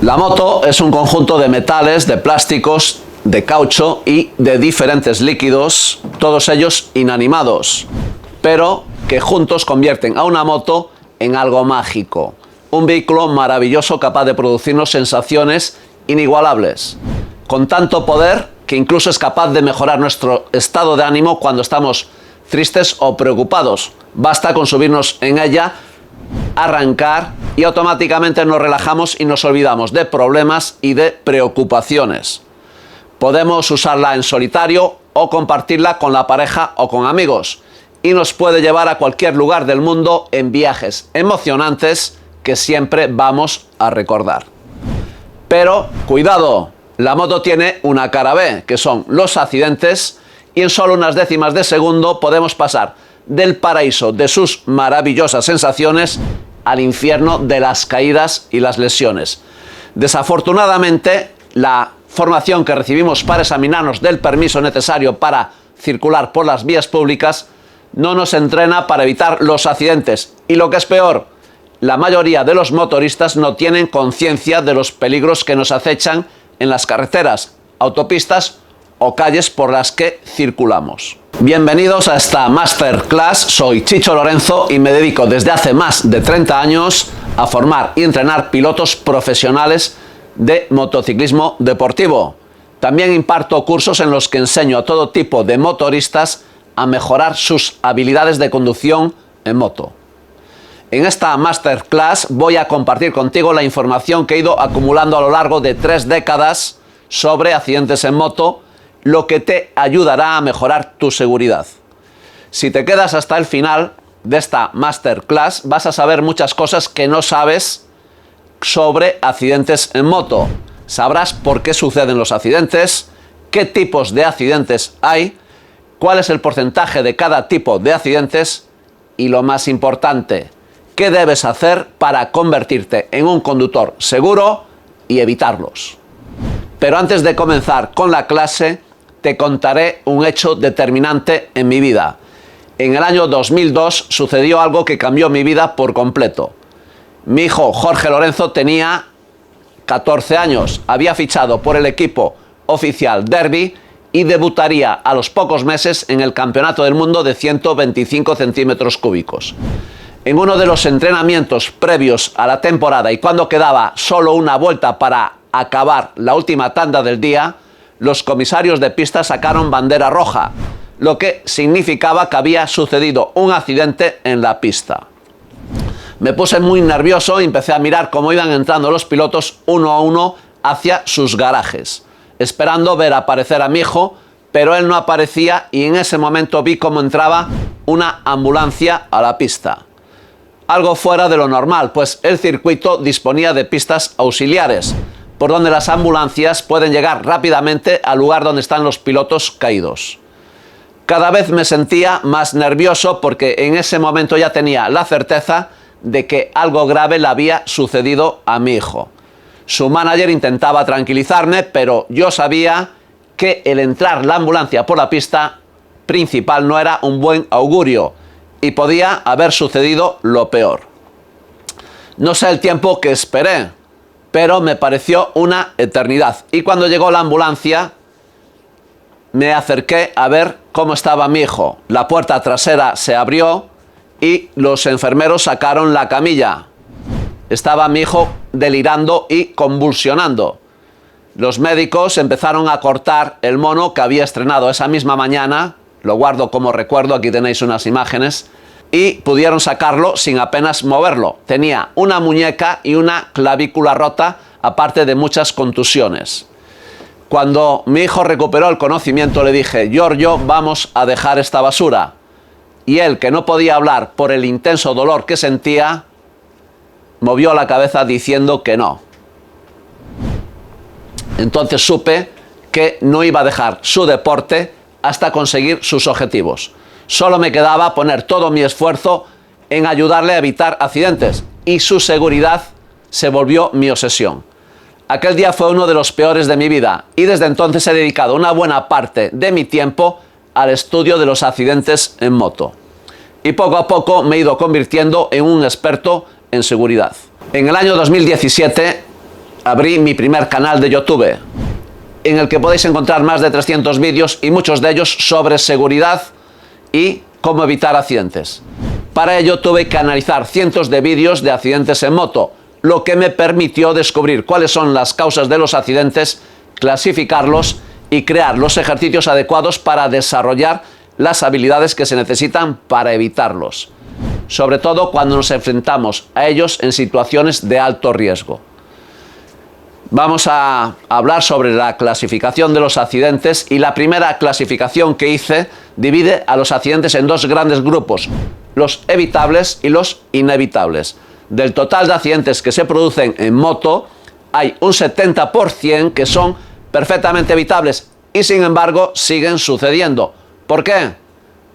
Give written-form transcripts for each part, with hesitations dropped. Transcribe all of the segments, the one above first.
La moto es un conjunto de metales, de plásticos, de caucho y de diferentes líquidos, todos ellos inanimados, pero que juntos convierten a una moto en algo mágico. Un vehículo maravilloso capaz de producirnos sensaciones inigualables, con tanto poder que incluso es capaz de mejorar nuestro estado de ánimo cuando estamos tristes o preocupados. Basta con subirnos en ella, arrancar y automáticamente nos relajamos y nos olvidamos de problemas y de preocupaciones. Podemos usarla en solitario o compartirla con la pareja o con amigos y nos puede llevar a cualquier lugar del mundo en viajes emocionantes que siempre vamos a recordar. Pero cuidado, la moto tiene una cara B, que son los accidentes, y en solo unas décimas de segundo podemos pasar del paraíso de sus maravillosas sensaciones al infierno de las caídas y las lesiones. Desafortunadamente, la formación que recibimos para examinarnos del permiso necesario para circular por las vías públicas no nos entrena para evitar los accidentes. Y lo que es peor, la mayoría de los motoristas no tienen conciencia de los peligros que nos acechan en las carreteras, autopistas o calles por las que circulamos. Bienvenidos a esta Masterclass. Soy Chicho Lorenzo y me dedico desde hace más de 30 años a formar y entrenar pilotos profesionales de motociclismo deportivo. También imparto cursos en los que enseño a todo tipo de motoristas a mejorar sus habilidades de conducción en moto. En esta Masterclass voy a compartir contigo la información que he ido acumulando a lo largo de 3 décadas sobre accidentes en moto, lo que te ayudará a mejorar tu seguridad. Si te quedas hasta el final de esta Masterclass, vas a saber muchas cosas que no sabes sobre accidentes en moto. Sabrás por qué suceden los accidentes, qué tipos de accidentes hay, cuál es el porcentaje de cada tipo de accidentes y, lo más importante, qué debes hacer para convertirte en un conductor seguro y evitarlos. Pero antes de comenzar con la clase, te contaré un hecho determinante en mi vida. En el año 2002 sucedió algo que cambió mi vida por completo. Mi hijo Jorge Lorenzo tenía 14 años, había fichado por el equipo oficial Derby y debutaría a los pocos meses en el Campeonato del Mundo de 125 centímetros cúbicos. En uno de los entrenamientos previos a la temporada y cuando quedaba solo una vuelta para acabar la última tanda del día, los comisarios de pista sacaron bandera roja, lo que significaba que había sucedido un accidente en la pista. Me puse muy nervioso y empecé a mirar cómo iban entrando los pilotos uno a uno hacia sus garajes, esperando ver aparecer a mi hijo, pero él no aparecía y en ese momento vi cómo entraba una ambulancia a la pista. Algo fuera de lo normal, pues el circuito disponía de pistas auxiliares, por donde las ambulancias pueden llegar rápidamente al lugar donde están los pilotos caídos. Cada vez me sentía más nervioso porque en ese momento ya tenía la certeza de que algo grave le había sucedido a mi hijo. Su manager intentaba tranquilizarme, pero yo sabía que el entrar la ambulancia por la pista principal no era un buen augurio y podía haber sucedido lo peor. No sé el tiempo que esperé, pero me pareció una eternidad. Y cuando llegó la ambulancia, me acerqué a ver cómo estaba mi hijo. La puerta trasera se abrió y los enfermeros sacaron la camilla. Estaba mi hijo delirando y convulsionando. Los médicos empezaron a cortar el mono que había estrenado esa misma mañana. Lo guardo como recuerdo, aquí tenéis unas imágenes. Y pudieron sacarlo sin apenas moverlo. Tenía una muñeca y una clavícula rota, aparte de muchas contusiones. Cuando mi hijo recuperó el conocimiento le dije: Giorgio, vamos a dejar esta basura. Y él, que no podía hablar por el intenso dolor que sentía, movió la cabeza diciendo que no. Entonces supe que no iba a dejar su deporte hasta conseguir sus objetivos. Solo me quedaba poner todo mi esfuerzo en ayudarle a evitar accidentes y su seguridad se volvió mi obsesión. Aquel día fue uno de los peores de mi vida y desde entonces he dedicado una buena parte de mi tiempo al estudio de los accidentes en moto. Y poco a poco me he ido convirtiendo en un experto en seguridad. En el año 2017 abrí mi primer canal de YouTube, en el que podéis encontrar más de 300 vídeos y muchos de ellos sobre seguridad y cómo evitar accidentes. Para ello tuve que analizar cientos de vídeos de accidentes en moto, lo que me permitió descubrir cuáles son las causas de los accidentes, clasificarlos y crear los ejercicios adecuados para desarrollar las habilidades que se necesitan para evitarlos, sobre todo cuando nos enfrentamos a ellos en situaciones de alto riesgo. Vamos a hablar sobre la clasificación de los accidentes, y la primera clasificación que hice divide a los accidentes en dos grandes grupos: los evitables y los inevitables. Del total de accidentes que se producen en moto, hay un 70% que son perfectamente evitables y sin embargo siguen sucediendo. ¿Por qué?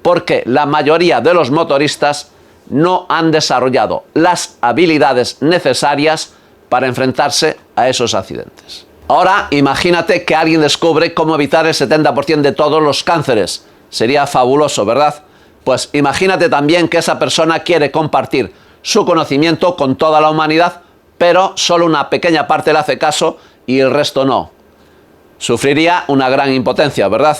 Porque la mayoría de los motoristas no han desarrollado las habilidades necesarias para enfrentarse a esos accidentes. Ahora imagínate que alguien descubre cómo evitar el 70% de todos los cánceres. Sería fabuloso, ¿verdad? Pues imagínate también que esa persona quiere compartir su conocimiento con toda la humanidad, pero solo una pequeña parte le hace caso y el resto no. Sufriría una gran impotencia, ¿verdad?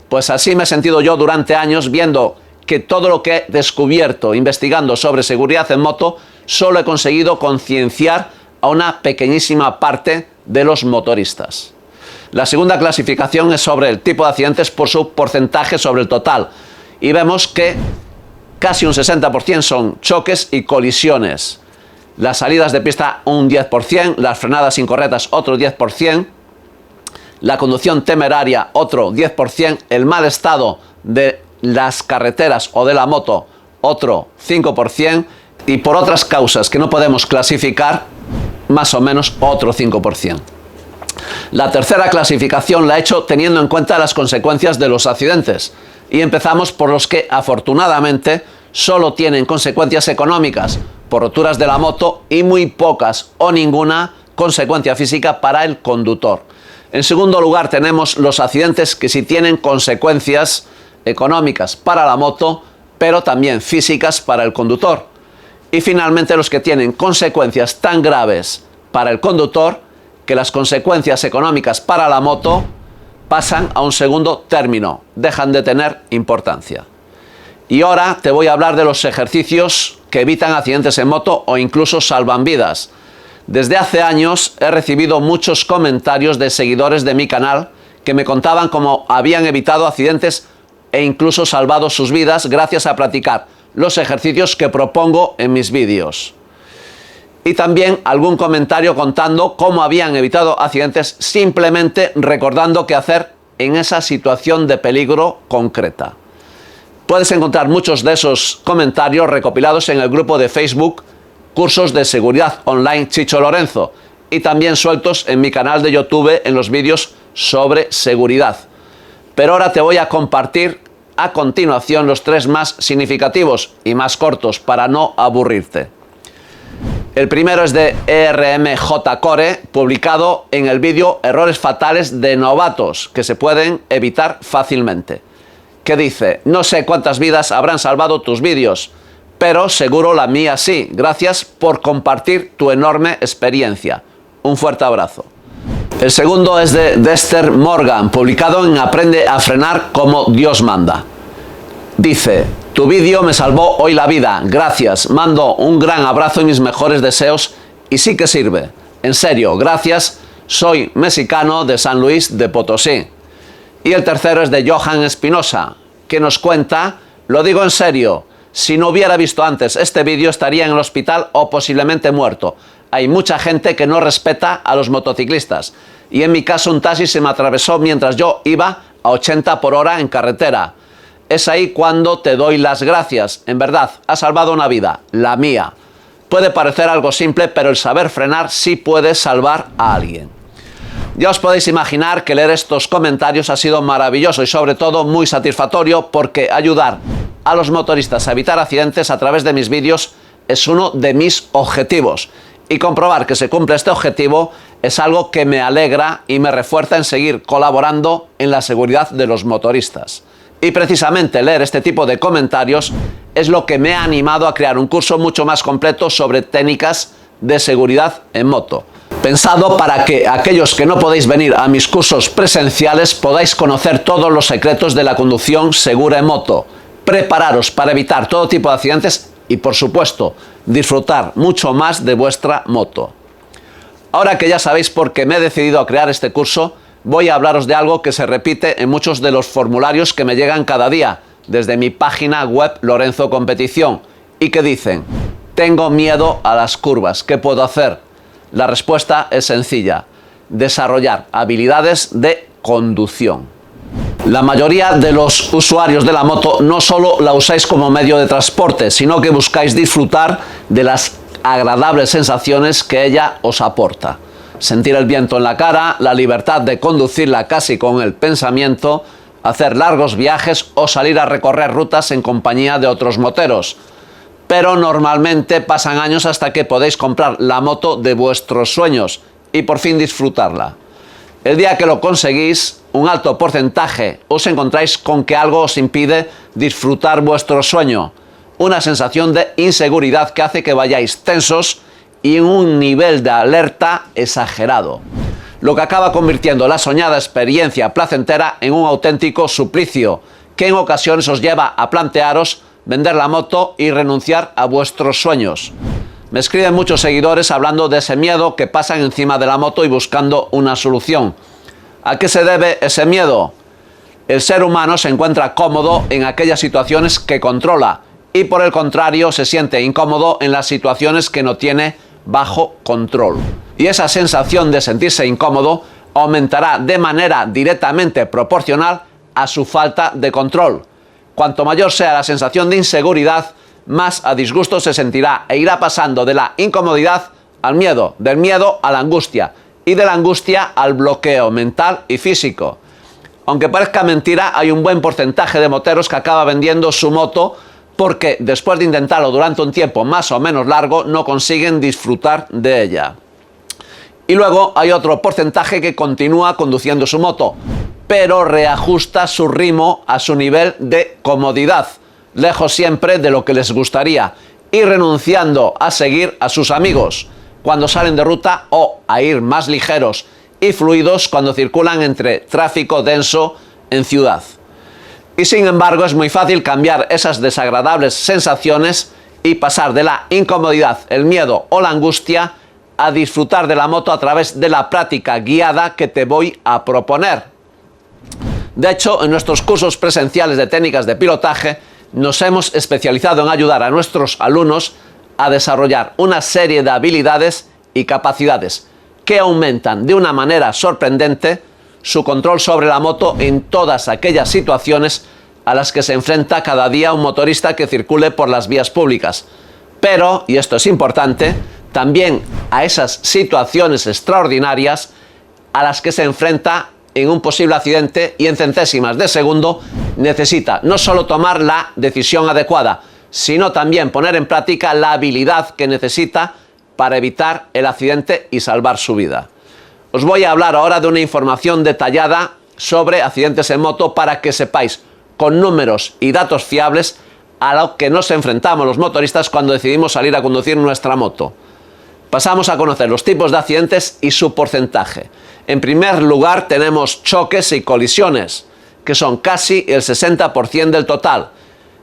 Pues así me he sentido yo durante años, viendo que todo lo que he descubierto investigando sobre seguridad en moto, solo he conseguido concienciar a una pequeñísima parte de los motoristas. La segunda clasificación es sobre el tipo de accidentes por su porcentaje sobre el total, y vemos que casi un 60% son choques y colisiones. Las salidas de pista un 10%, las frenadas incorrectas otro 10%, la conducción temeraria otro 10%, el mal estado de las carreteras o de la moto otro 5%, y por otras causas que no podemos clasificar, más o menos otro 5%. La tercera clasificación la he hecho teniendo en cuenta las consecuencias de los accidentes, y empezamos por los que afortunadamente solo tienen consecuencias económicas por roturas de la moto y muy pocas o ninguna consecuencia física para el conductor. En segundo lugar tenemos los accidentes que sí tienen consecuencias económicas para la moto, pero también físicas para el conductor. Y finalmente los que tienen consecuencias tan graves para el conductor que las consecuencias económicas para la moto pasan a un segundo término, dejan de tener importancia. Y ahora te voy a hablar de los ejercicios que evitan accidentes en moto o incluso salvan vidas. Desde hace años he recibido muchos comentarios de seguidores de mi canal que me contaban cómo habían evitado accidentes e incluso salvado sus vidas gracias a practicar los ejercicios que propongo en mis vídeos. Y también algún comentario contando cómo habían evitado accidentes simplemente recordando qué hacer en esa situación de peligro concreta. Puedes encontrar muchos de esos comentarios recopilados en el grupo de Facebook Cursos de Seguridad Online Chicho Lorenzo, y también sueltos en mi canal de YouTube en los vídeos sobre seguridad. Pero ahora te voy a compartir a continuación los tres más significativos y más cortos para no aburrirte. El primero es de ERMJ Core, publicado en el vídeo Errores fatales de novatos que se pueden evitar fácilmente, que dice: no sé cuántas vidas habrán salvado tus vídeos, pero seguro la mía sí. Gracias por compartir tu enorme experiencia. Un fuerte abrazo. El segundo es de Dexter Morgan, publicado en Aprende a frenar como Dios manda. Dice: tu vídeo me salvó hoy la vida, gracias, mando un gran abrazo y mis mejores deseos, y sí que sirve. En serio, gracias, soy mexicano de San Luis de Potosí. Y el tercero es de Johan Espinosa, que nos cuenta: lo digo en serio, si no hubiera visto antes este vídeo estaría en el hospital o posiblemente muerto. Hay mucha gente que no respeta a los motociclistas, y en mi caso un taxi se me atravesó mientras yo iba a 80 por hora en carretera. Es ahí cuando te doy las gracias. En verdad, has salvado una vida, la mía. Puede parecer algo simple, pero el saber frenar sí puede salvar a alguien. Ya os podéis imaginar que leer estos comentarios ha sido maravilloso y sobre todo muy satisfactorio, porque ayudar a los motoristas a evitar accidentes a través de mis vídeos es uno de mis objetivos. Y comprobar que se cumple este objetivo es algo que me alegra y me refuerza en seguir colaborando en la seguridad de los motoristas. Y precisamente leer este tipo de comentarios es lo que me ha animado a crear un curso mucho más completo sobre técnicas de seguridad en moto. pensado para que aquellos que no podéis venir a mis cursos presenciales podáis conocer todos los secretos de la conducción segura en moto, prepararos para evitar todo tipo de accidentes y, por supuesto, disfrutar mucho más de vuestra moto. Ahora que ya sabéis por qué me he decidido a crear este curso, voy a hablaros de algo que se repite en muchos de los formularios que me llegan cada día desde mi página web Lorenzo Competición y que dicen: tengo miedo a las curvas, ¿qué puedo hacer? La respuesta es sencilla: desarrollar habilidades de conducción. La mayoría de los usuarios de la moto no solo la usáis como medio de transporte, sino que buscáis disfrutar de las agradables sensaciones que ella os aporta. Sentir el viento en la cara, la libertad de conducirla casi con el pensamiento, hacer largos viajes o salir a recorrer rutas en compañía de otros moteros. Pero normalmente pasan años hasta que podéis comprar la moto de vuestros sueños y por fin disfrutarla. El día que lo conseguís, un alto porcentaje os encontráis con que algo os impide disfrutar vuestro sueño. Una sensación de inseguridad que hace que vayáis tensos y en un nivel de alerta exagerado, lo que acaba convirtiendo la soñada experiencia placentera en un auténtico suplicio, que en ocasiones os lleva a plantearos vender la moto y renunciar a vuestros sueños. Me escriben muchos seguidores hablando de ese miedo que pasan encima de la moto y buscando una solución. ¿A qué se debe ese miedo? El ser humano se encuentra cómodo en aquellas situaciones que controla y por el contrario se siente incómodo en las situaciones que no tiene bajo control. Y esa sensación de sentirse incómodo aumentará de manera directamente proporcional a su falta de control. Cuanto mayor sea la sensación de inseguridad, más a disgusto se sentirá e irá pasando de la incomodidad al miedo, del miedo a la angustia y de la angustia al bloqueo mental y físico. Aunque parezca mentira, hay un buen porcentaje de moteros que acaba vendiendo su moto porque después de intentarlo durante un tiempo más o menos largo no consiguen disfrutar de ella. Y luego hay otro porcentaje que continúa conduciendo su moto, pero reajusta su ritmo a su nivel de comodidad, lejos siempre de lo que les gustaría, y renunciando a seguir a sus amigos cuando salen de ruta o a ir más ligeros y fluidos cuando circulan entre tráfico denso en ciudad. Y sin embargo es muy fácil cambiar esas desagradables sensaciones y pasar de la incomodidad, el miedo o la angustia a disfrutar de la moto a través de la práctica guiada que te voy a proponer. De hecho, en nuestros cursos presenciales de técnicas de pilotaje nos hemos especializado en ayudar a nuestros alumnos a desarrollar una serie de habilidades y capacidades que aumentan de una manera sorprendente su control sobre la moto en todas aquellas situaciones a las que se enfrenta cada día un motorista que circule por las vías públicas. Pero, y esto es importante, también a esas situaciones extraordinarias a las que se enfrenta en un posible accidente y en centésimas de segundo necesita no solo tomar la decisión adecuada, sino también poner en práctica la habilidad que necesita para evitar el accidente y salvar su vida. Os voy a hablar ahora de una información detallada sobre accidentes en moto para que sepáis con números y datos fiables a lo que nos enfrentamos los motoristas cuando decidimos salir a conducir nuestra moto. Pasamos a conocer los tipos de accidentes y su porcentaje. En primer lugar tenemos choques y colisiones, que son casi el 60% del total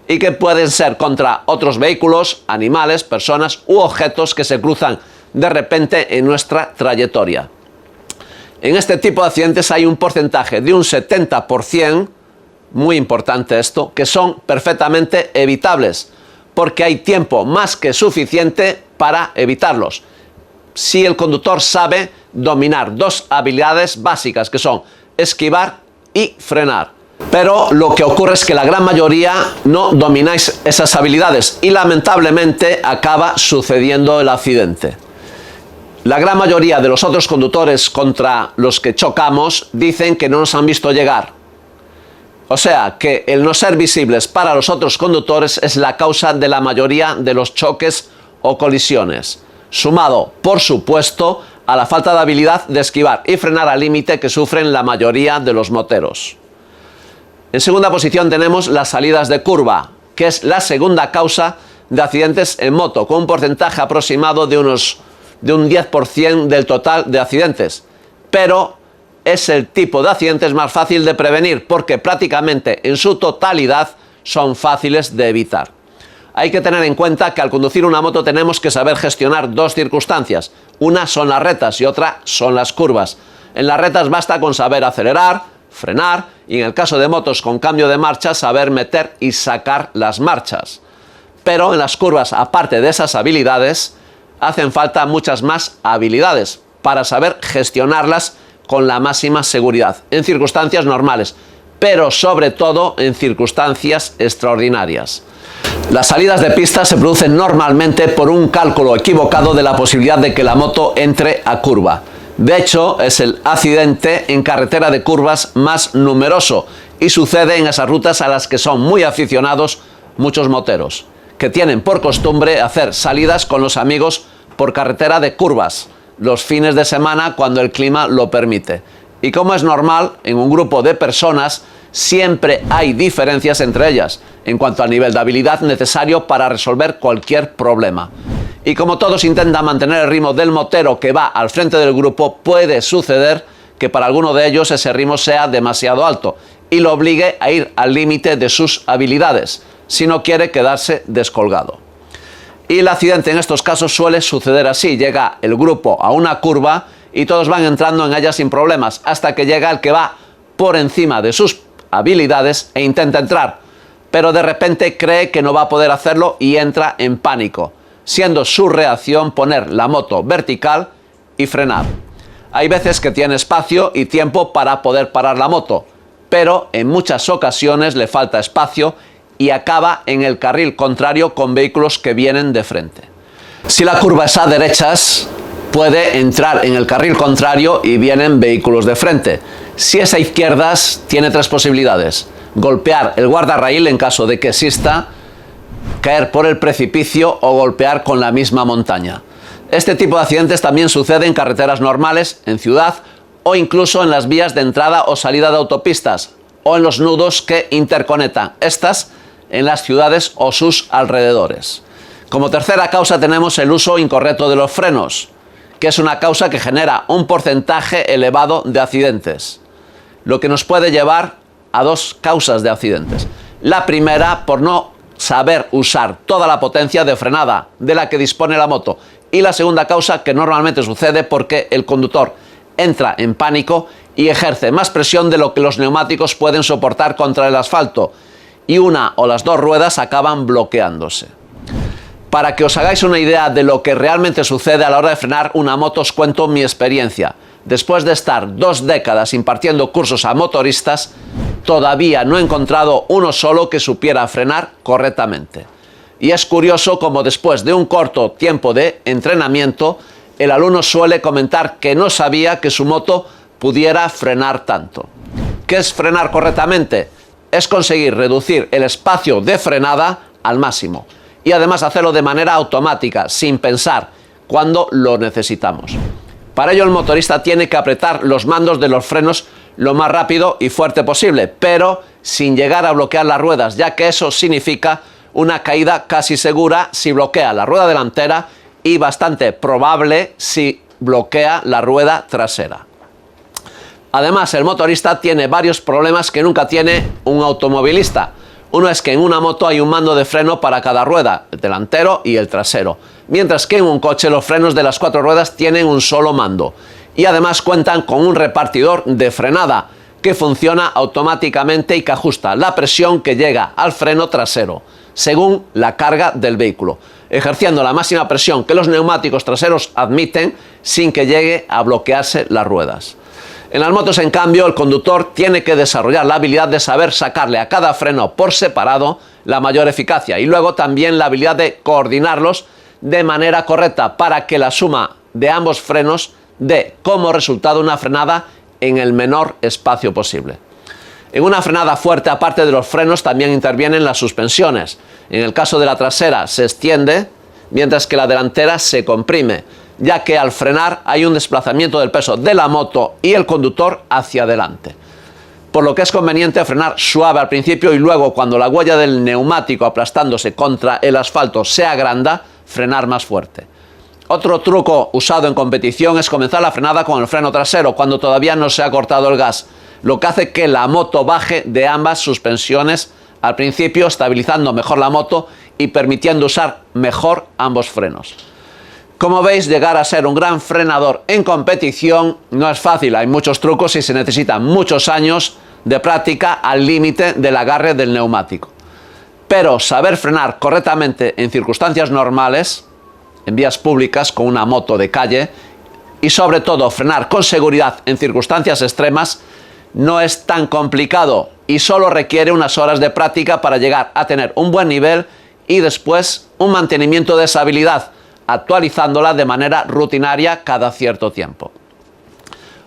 y que pueden ser contra otros vehículos, animales, personas u objetos que se cruzan de repente en nuestra trayectoria. En este tipo de accidentes hay un porcentaje de un 70%, muy importante esto, que son perfectamente evitables, porque hay tiempo más que suficiente para evitarlos, si el conductor sabe dominar dos habilidades básicas, que son esquivar y frenar. Pero lo que ocurre es que la gran mayoría no domináis esas habilidades y lamentablemente acaba sucediendo el accidente. La gran mayoría de los otros conductores contra los que chocamos dicen que no nos han visto llegar. O sea, que el no ser visibles para los otros conductores es la causa de la mayoría de los choques o colisiones, sumado, por supuesto, a la falta de habilidad de esquivar y frenar al límite que sufren la mayoría de los moteros. En segunda posición tenemos las salidas de curva, que es la segunda causa de accidentes en moto, con un porcentaje aproximado de unos de un 10% del total de accidentes, pero es el tipo de accidentes más fácil de prevenir porque prácticamente en su totalidad son fáciles de evitar. Hay que tener en cuenta que al conducir una moto tenemos que saber gestionar dos circunstancias. Una son las rectas y otra son las curvas. En las rectas basta con saber acelerar, frenar y en el caso de motos con cambio de marcha saber meter y sacar las marchas. Pero en las curvas, aparte de esas habilidades, hacen falta muchas más habilidades para saber gestionarlas con la máxima seguridad, en circunstancias normales, pero sobre todo en circunstancias extraordinarias. Las salidas de pista se producen normalmente por un cálculo equivocado de la posibilidad de que la moto entre a curva. De hecho, es el accidente en carretera de curvas más numeroso y sucede en esas rutas a las que son muy aficionados muchos moteros, que tienen por costumbre hacer salidas con los amigos por carretera de curvas los fines de semana cuando el clima lo permite. Y como es normal, en un grupo de personas siempre hay diferencias entre ellas en cuanto al nivel de habilidad necesario para resolver cualquier problema. Y como todos intentan mantener el ritmo del motero que va al frente del grupo, puede suceder que para alguno de ellos ese ritmo sea demasiado alto y lo obligue a ir al límite de sus habilidades, si no quiere quedarse descolgado. Y el accidente en estos casos suele suceder así: llega el grupo a una curva y todos van entrando en ella sin problemas, hasta que llega el que va por encima de sus habilidades e intenta entrar, pero de repente cree que no va a poder hacerlo y entra en pánico, siendo su reacción poner la moto vertical y frenar. Hay veces que tiene espacio y tiempo para poder parar la moto, pero en muchas ocasiones le falta espacio y acaba en el carril contrario con vehículos que vienen de frente. Si la curva es a derechas, puede entrar en el carril contrario y vienen vehículos de frente. Si es a izquierdas, tiene tres posibilidades: golpear el guardarraíl en caso de que exista, caer por el precipicio o golpear con la misma montaña. Este tipo de accidentes también sucede en carreteras normales, en ciudad o incluso en las vías de entrada o salida de autopistas o en los nudos que interconectan estas en las ciudades o sus alrededores. Como tercera causa tenemos el uso incorrecto de los frenos, que es una causa que genera un porcentaje elevado de accidentes, lo que nos puede llevar a dos causas de accidentes. La primera, por no saber usar toda la potencia de frenada de la que dispone la moto, y la segunda causa, que normalmente sucede porque el conductor entra en pánico y ejerce más presión de lo que los neumáticos pueden soportar contra el asfalto, y una o las dos ruedas acaban bloqueándose. Para que os hagáis una idea de lo que realmente sucede a la hora de frenar una moto, os cuento mi experiencia. Después de estar 2 décadas impartiendo cursos a motoristas, todavía no he encontrado uno solo que supiera frenar correctamente. Y es curioso como después de un corto tiempo de entrenamiento, el alumno suele comentar que no sabía que su moto pudiera frenar tanto. ¿Qué es frenar correctamente? Es conseguir reducir el espacio de frenada al máximo y además hacerlo de manera automática, sin pensar, cuando lo necesitamos. Para ello el motorista tiene que apretar los mandos de los frenos lo más rápido y fuerte posible, pero sin llegar a bloquear las ruedas, ya que eso significa una caída casi segura si bloquea la rueda delantera y bastante probable si bloquea la rueda trasera. Además, el motorista tiene varios problemas que nunca tiene un automovilista. Uno es que en una moto hay un mando de freno para cada rueda, el delantero y el trasero, mientras que en un coche los frenos de las 4 ruedas tienen un solo mando y además cuentan con un repartidor de frenada que funciona automáticamente y que ajusta la presión que llega al freno trasero según la carga del vehículo, ejerciendo la máxima presión que los neumáticos traseros admiten sin que llegue a bloquearse las ruedas. En las motos, en cambio, el conductor tiene que desarrollar la habilidad de saber sacarle a cada freno por separado la mayor eficacia y luego también la habilidad de coordinarlos de manera correcta para que la suma de ambos frenos dé como resultado una frenada en el menor espacio posible. En una frenada fuerte, aparte de los frenos, también intervienen las suspensiones. En el caso de la trasera se extiende, mientras que la delantera se comprime, ya que al frenar hay un desplazamiento del peso de la moto y el conductor hacia adelante. Por lo que es conveniente frenar suave al principio y luego, cuando la huella del neumático aplastándose contra el asfalto se agranda, frenar más fuerte. Otro truco usado en competición es comenzar la frenada con el freno trasero cuando todavía no se ha cortado el gas, lo que hace que la moto baje de ambas suspensiones al principio, estabilizando mejor la moto y permitiendo usar mejor ambos frenos. Como veis, llegar a ser un gran frenador en competición no es fácil, hay muchos trucos y se necesitan muchos años de práctica al límite del agarre del neumático. Pero saber frenar correctamente en circunstancias normales, en vías públicas con una moto de calle, y sobre todo frenar con seguridad en circunstancias extremas, no es tan complicado y solo requiere unas horas de práctica para llegar a tener un buen nivel y después un mantenimiento de esa habilidad, actualizándola de manera rutinaria cada cierto tiempo.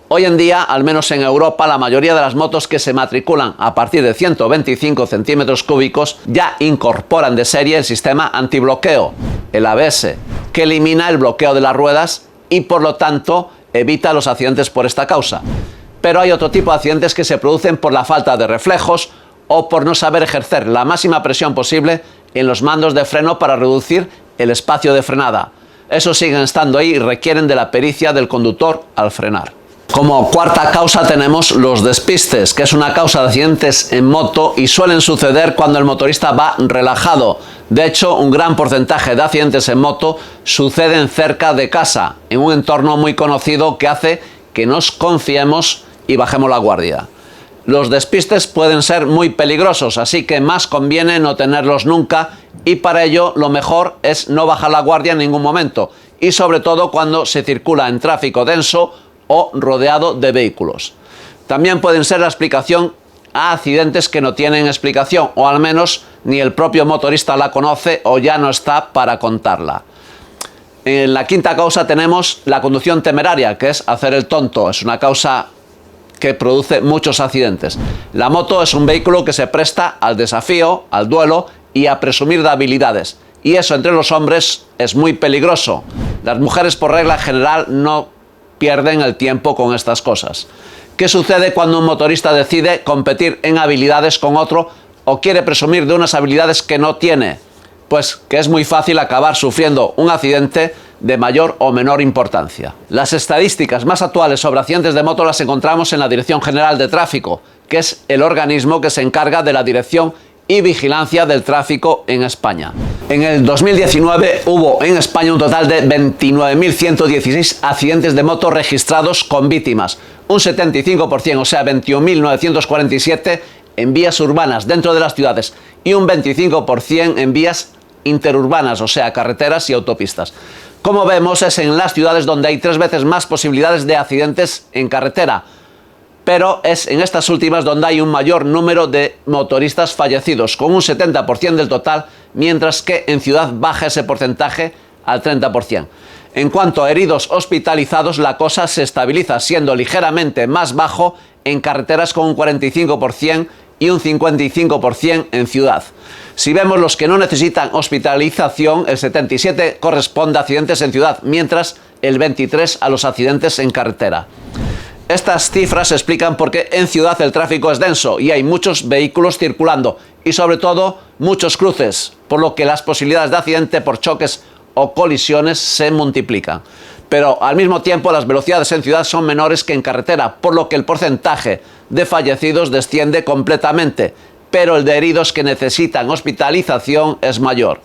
Hoy en día, al menos en Europa, la mayoría de las motos que se matriculan a partir de 125 centímetros cúbicos ya incorporan de serie el sistema antibloqueo, el ABS, que elimina el bloqueo de las ruedas y por lo tanto evita los accidentes por esta causa. Pero hay otro tipo de accidentes que se producen por la falta de reflejos o por no saber ejercer la máxima presión posible en los mandos de freno para reducir el espacio de frenada. Esos siguen estando ahí y requieren de la pericia del conductor al frenar. Como cuarta causa tenemos los despistes, que es una causa de accidentes en moto y suelen suceder cuando el motorista va relajado. De hecho, un gran porcentaje de accidentes en moto suceden cerca de casa, en un entorno muy conocido que hace que nos confiemos y bajemos la guardia. Los despistes pueden ser muy peligrosos, así que más conviene no tenerlos nunca y para ello lo mejor es no bajar la guardia en ningún momento y sobre todo cuando se circula en tráfico denso o rodeado de vehículos. También pueden ser la explicación a accidentes que no tienen explicación o al menos ni el propio motorista la conoce o ya no está para contarla. En la quinta causa tenemos la conducción temeraria, que es hacer el tonto. Es una causa que produce muchos accidentes. La moto es un vehículo que se presta al desafío, al duelo y a presumir de habilidades. Y eso entre los hombres es muy peligroso. Las mujeres por regla general no pierden el tiempo con estas cosas. ¿Qué sucede cuando un motorista decide competir en habilidades con otro o quiere presumir de unas habilidades que no tiene? Pues que es muy fácil acabar sufriendo un accidente de mayor o menor importancia. Las estadísticas más actuales sobre accidentes de moto las encontramos en la Dirección General de Tráfico, que es el organismo que se encarga de la dirección y vigilancia del tráfico en España. En el 2019 hubo en España un total de 29.116 accidentes de moto registrados con víctimas, un 75%, o sea 21.947 en vías urbanas dentro de las ciudades y un 25% en vías interurbanas, o sea carreteras y autopistas. Como vemos, es en las ciudades donde hay 3 veces más posibilidades de accidentes en carretera, pero es en estas últimas donde hay un mayor número de motoristas fallecidos, con un 70% del total, mientras que en ciudad baja ese porcentaje al 30%. En cuanto a heridos hospitalizados, la cosa se estabiliza, siendo ligeramente más bajo en carreteras con un 45% y un 55% en ciudad. Si vemos los que no necesitan hospitalización, el 77% corresponde a accidentes en ciudad, mientras el 23% a los accidentes en carretera. Estas cifras explican por qué en ciudad el tráfico es denso y hay muchos vehículos circulando y sobre todo muchos cruces, por lo que las posibilidades de accidente por choques o colisiones se multiplican. Pero al mismo tiempo las velocidades en ciudad son menores que en carretera, por lo que el porcentaje de fallecidos desciende completamente, pero el de heridos que necesitan hospitalización es mayor.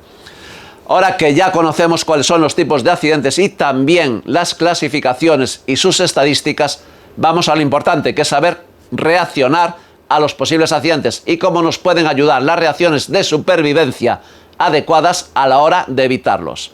Ahora que ya conocemos cuáles son los tipos de accidentes y también las clasificaciones y sus estadísticas, vamos a lo importante, que es saber reaccionar a los posibles accidentes y cómo nos pueden ayudar las reacciones de supervivencia adecuadas a la hora de evitarlos.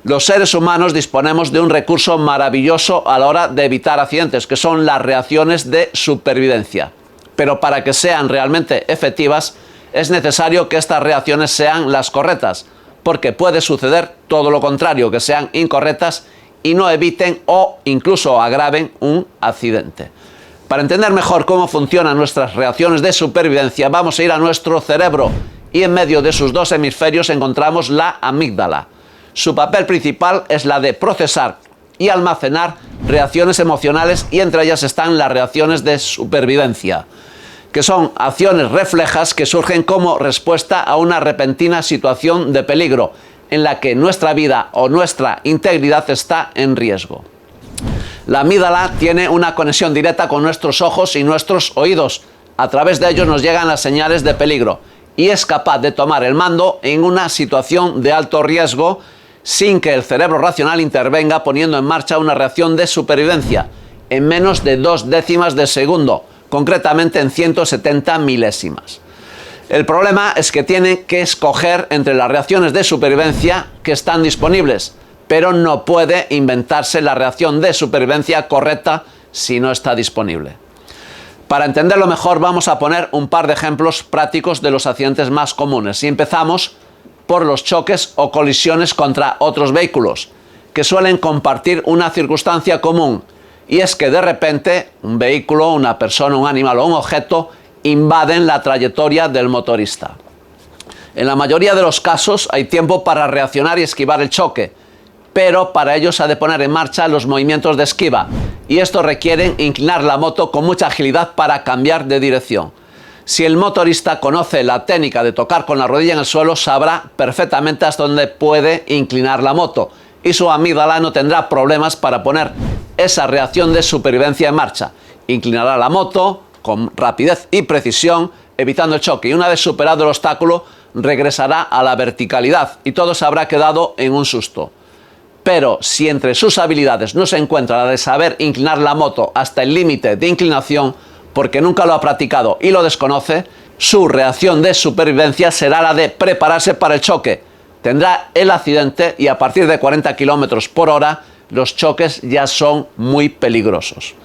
Los seres humanos disponemos de un recurso maravilloso a la hora de evitar accidentes, que son las reacciones de supervivencia. Pero para que sean realmente efectivas, es necesario que estas reacciones sean las correctas, porque puede suceder todo lo contrario, que sean incorrectas y no eviten o incluso agraven un accidente. Para entender mejor cómo funcionan nuestras reacciones de supervivencia, vamos a ir a nuestro cerebro y en medio de sus 2 hemisferios encontramos la amígdala. Su papel principal es la de procesar y almacenar reacciones emocionales y entre ellas están las reacciones de supervivencia, que son acciones reflejas que surgen como respuesta a una repentina situación de peligro. en la que nuestra vida o nuestra integridad está en riesgo. La amígdala tiene una conexión directa con nuestros ojos y nuestros oídos. A través de ellos nos llegan las señales de peligro y es capaz de tomar el mando en una situación de alto riesgo sin que el cerebro racional intervenga, poniendo en marcha una reacción de supervivencia en menos de 0,2 de segundo, concretamente en 170 milésimas. El problema es que tiene que escoger entre las reacciones de supervivencia que están disponibles, pero no puede inventarse la reacción de supervivencia correcta si no está disponible. Para entenderlo mejor, vamos a poner un par de ejemplos prácticos de los accidentes más comunes. Y empezamos por los choques o colisiones contra otros vehículos, que suelen compartir una circunstancia común, y es que de repente un vehículo, una persona, un animal o un objeto invaden la trayectoria del motorista. En la mayoría de los casos hay tiempo para reaccionar y esquivar el choque, pero para ello se ha de poner en marcha los movimientos de esquiva, y esto requiere inclinar la moto con mucha agilidad para cambiar de dirección. Si el motorista conoce la técnica de tocar con la rodilla en el suelo, sabrá perfectamente hasta dónde puede inclinar la moto, y su amígdala no tendrá problemas para poner esa reacción de supervivencia en marcha. Inclinará la moto con rapidez y precisión, evitando el choque, y una vez superado el obstáculo, regresará a la verticalidad y todo se habrá quedado en un susto. Pero si entre sus habilidades no se encuentra la de saber inclinar la moto hasta el límite de inclinación, porque nunca lo ha practicado y lo desconoce, su reacción de supervivencia será la de prepararse para el choque. Tendrá el accidente y a partir de 40 km por hora los choques ya son muy peligrosos.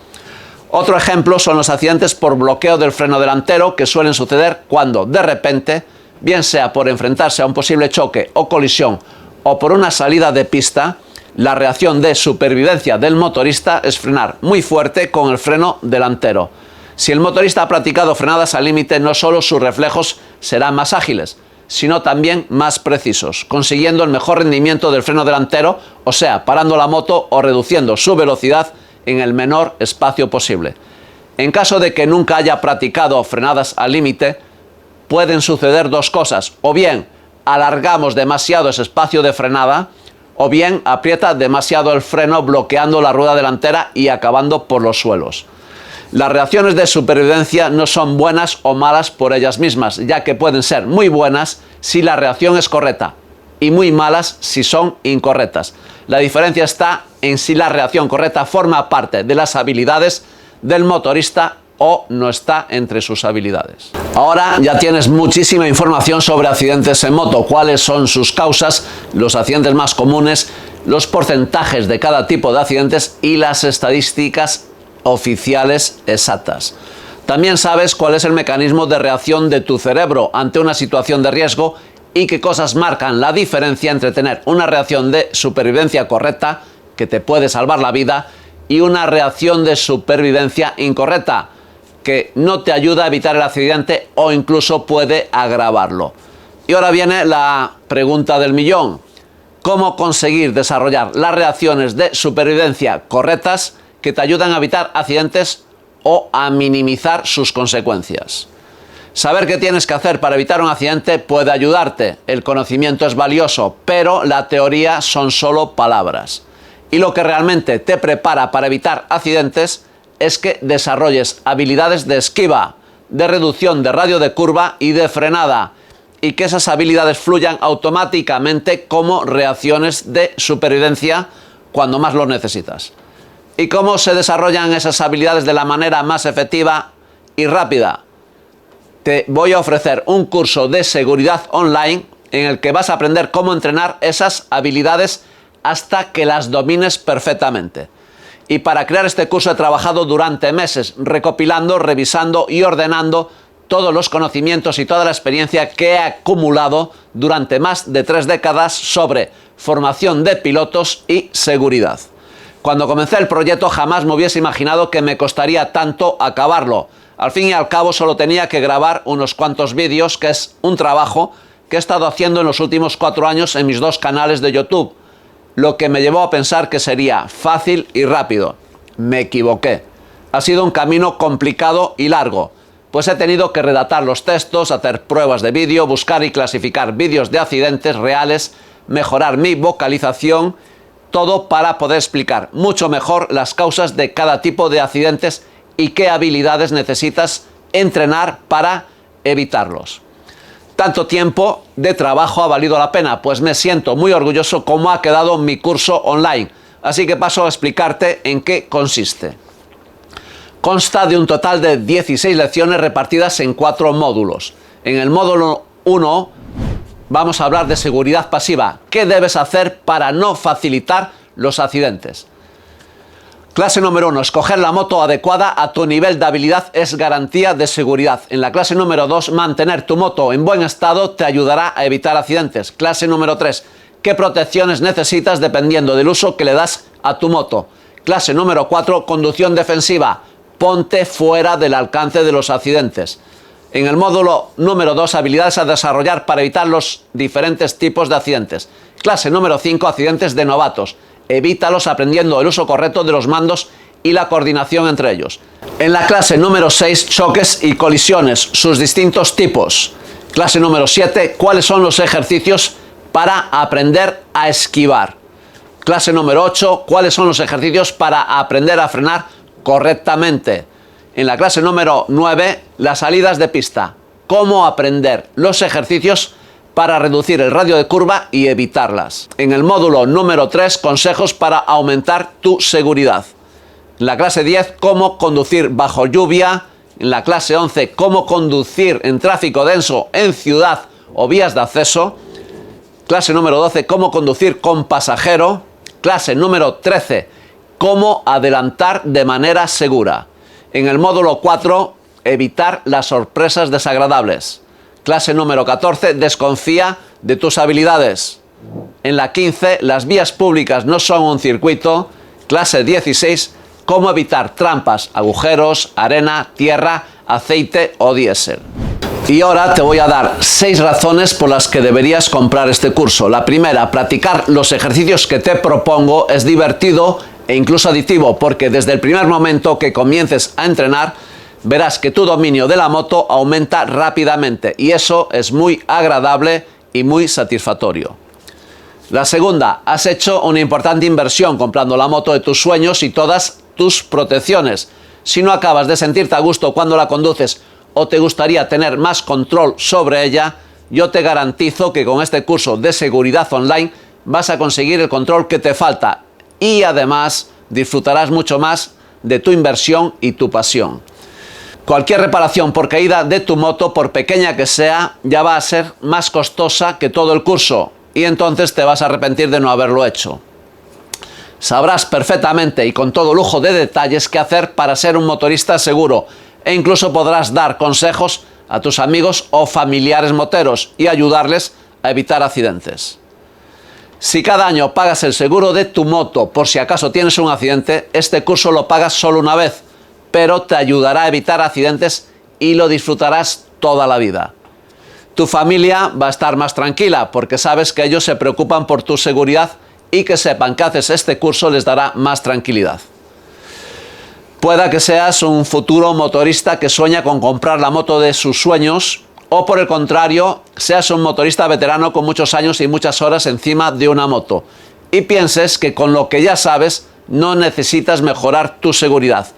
Otro ejemplo son los accidentes por bloqueo del freno delantero, que suelen suceder cuando de repente, bien sea por enfrentarse a un posible choque o colisión o por una salida de pista, la reacción de supervivencia del motorista es frenar muy fuerte con el freno delantero. Si el motorista ha practicado frenadas al límite, no solo sus reflejos serán más ágiles, sino también más precisos, consiguiendo el mejor rendimiento del freno delantero, o sea, parando la moto o reduciendo su velocidad en el menor espacio posible. En caso de que nunca haya practicado frenadas al límite, pueden suceder dos cosas: o bien alargamos demasiado ese espacio de frenada, o bien aprieta demasiado el freno, bloqueando la rueda delantera y acabando por los suelos. Las reacciones de supervivencia no son buenas o malas por ellas mismas, ya que pueden ser muy buenas si la reacción es correcta y muy malas si son incorrectas. La diferencia está en si la reacción correcta forma parte de las habilidades del motorista o no está entre sus habilidades. Ahora ya tienes muchísima información sobre accidentes en moto, cuáles son sus causas, los accidentes más comunes, los porcentajes de cada tipo de accidentes y las estadísticas oficiales exactas. También sabes cuál es el mecanismo de reacción de tu cerebro ante una situación de riesgo y qué cosas marcan la diferencia entre tener una reacción de supervivencia correcta, que te puede salvar la vida, y una reacción de supervivencia incorrecta, que no te ayuda a evitar el accidente o incluso puede agravarlo. Y ahora viene la pregunta del millón: ¿cómo conseguir desarrollar las reacciones de supervivencia correctas que te ayudan a evitar accidentes o a minimizar sus consecuencias? Saber qué tienes que hacer para evitar un accidente puede ayudarte. El conocimiento es valioso, pero la teoría son solo palabras. Y lo que realmente te prepara para evitar accidentes es que desarrolles habilidades de esquiva, de reducción de radio de curva y de frenada, y que esas habilidades fluyan automáticamente como reacciones de supervivencia cuando más lo necesitas. ¿Y cómo se desarrollan esas habilidades de la manera más efectiva y rápida? Te voy a ofrecer un curso de seguridad online en el que vas a aprender cómo entrenar esas habilidades hasta que las domines perfectamente. Y para crear este curso he trabajado durante meses recopilando, revisando y ordenando todos los conocimientos y toda la experiencia que he acumulado durante más de 3 décadas sobre formación de pilotos y seguridad. Cuando comencé el proyecto jamás me hubiese imaginado que me costaría tanto acabarlo. Al fin y al cabo solo tenía que grabar unos cuantos vídeos, que es un trabajo que he estado haciendo en los últimos 4 años en mis 2 canales de YouTube, lo que me llevó a pensar que sería fácil y rápido. Me equivoqué. Ha sido un camino complicado y largo, pues he tenido que redactar los textos, hacer pruebas de vídeo, buscar y clasificar vídeos de accidentes reales, mejorar mi vocalización, todo para poder explicar mucho mejor las causas de cada tipo de accidentes y qué habilidades necesitas entrenar para evitarlos. Tanto tiempo de trabajo ha valido la pena, pues me siento muy orgulloso cómo ha quedado mi curso online. Así que paso a explicarte en qué consiste. Consta de un total de 16 lecciones repartidas en 4 módulos. En el módulo 1 vamos a hablar de seguridad pasiva. ¿Qué debes hacer para no facilitar los accidentes? Clase número 1. Escoger la moto adecuada a tu nivel de habilidad es garantía de seguridad. En la clase número 2, mantener tu moto en buen estado te ayudará a evitar accidentes. Clase número 3. ¿Qué protecciones necesitas dependiendo del uso que le das a tu moto? Clase número 4. Conducción defensiva. Ponte fuera del alcance de los accidentes. En el módulo número 2, habilidades a desarrollar para evitar los diferentes tipos de accidentes. Clase número 5, accidentes de novatos. Evítalos aprendiendo el uso correcto de los mandos y la coordinación entre ellos. En la clase número 6, choques y colisiones, sus distintos tipos. Clase número 7, cuáles son los ejercicios para aprender a esquivar. Clase número 8, cuáles son los ejercicios para aprender a frenar correctamente. En la clase número 9, las salidas de pista. Cómo aprender los ejercicios para reducir el radio de curva y evitarlas. En el módulo número 3, consejos para aumentar tu seguridad. En la clase 10, cómo conducir bajo lluvia. En la clase 11, cómo conducir en tráfico denso en ciudad o vías de acceso. Clase número 12, cómo conducir con pasajero. Clase número 13, cómo adelantar de manera segura. En el módulo 4, evitar las sorpresas desagradables. Clase número 14, desconfía de tus habilidades. En la 15, las vías públicas no son un circuito. Clase 16, cómo evitar trampas, agujeros, arena, tierra, aceite o diésel. Y ahora te voy a dar 6 razones por las que deberías comprar este curso. La primera, practicar los ejercicios que te propongo es divertido e incluso adictivo, porque desde el primer momento que comiences a entrenar, verás que tu dominio de la moto aumenta rápidamente y eso es muy agradable y muy satisfactorio. La segunda, has hecho una importante inversión comprando la moto de tus sueños y todas tus protecciones. Si no acabas de sentirte a gusto cuando la conduces o te gustaría tener más control sobre ella, yo te garantizo que con este curso de seguridad online vas a conseguir el control que te falta y además disfrutarás mucho más de tu inversión y tu pasión. Cualquier reparación por caída de tu moto, por pequeña que sea, ya va a ser más costosa que todo el curso y entonces te vas a arrepentir de no haberlo hecho. Sabrás perfectamente y con todo lujo de detalles qué hacer para ser un motorista seguro e incluso podrás dar consejos a tus amigos o familiares moteros y ayudarles a evitar accidentes. Si cada año pagas el seguro de tu moto por si acaso tienes un accidente, este curso lo pagas solo una vez, pero te ayudará a evitar accidentes y lo disfrutarás toda la vida. Tu familia va a estar más tranquila porque sabes que ellos se preocupan por tu seguridad y que sepan que haces este curso les dará más tranquilidad. Pueda que seas un futuro motorista que sueña con comprar la moto de sus sueños o por el contrario, seas un motorista veterano con muchos años y muchas horas encima de una moto y pienses que con lo que ya sabes no necesitas mejorar tu seguridad.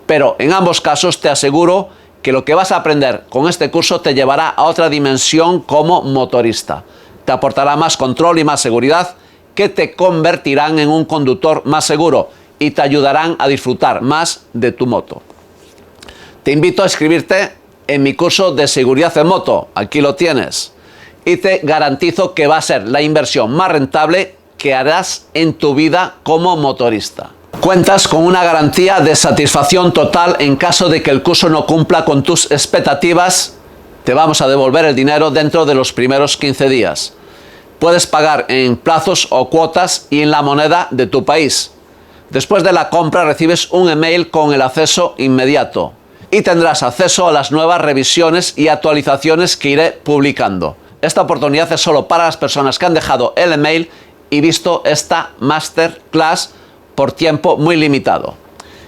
Pero en ambos casos te aseguro que lo que vas a aprender con este curso te llevará a otra dimensión como motorista. Te aportará más control y más seguridad que te convertirán en un conductor más seguro y te ayudarán a disfrutar más de tu moto. Te invito a inscribirte en mi curso de seguridad en moto, aquí lo tienes, y te garantizo que va a ser la inversión más rentable que harás en tu vida como motorista. Cuentas con una garantía de satisfacción total en caso de que el curso no cumpla con tus expectativas. Te vamos a devolver el dinero dentro de los primeros 15 días. Puedes pagar en plazos o cuotas y en la moneda de tu país. Después de la compra recibes un email con el acceso inmediato y tendrás acceso a las nuevas revisiones y actualizaciones que iré publicando. Esta oportunidad es solo para las personas que han dejado el email y visto esta masterclass por tiempo muy limitado.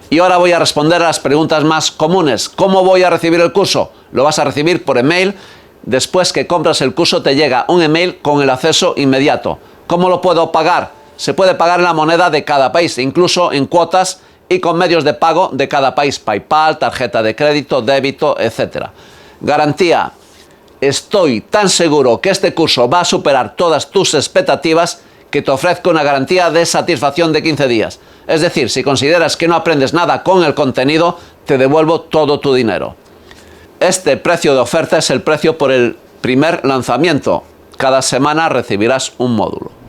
Y ahora voy a responder a las preguntas más comunes. ¿Cómo voy a recibir el curso? Lo vas a recibir por email. Después que compras el curso te llega un email con el acceso inmediato. ¿Cómo lo puedo pagar? Se puede pagar en la moneda de cada país, incluso en cuotas y con medios de pago de cada país, PayPal, tarjeta de crédito, débito, etc. Garantía. Estoy tan seguro que este curso va a superar todas tus expectativas que te ofrezco una garantía de satisfacción de 15 días. Es decir, si consideras que no aprendes nada con el contenido, te devuelvo todo tu dinero. Este precio de oferta es el precio por el primer lanzamiento. Cada semana recibirás un módulo.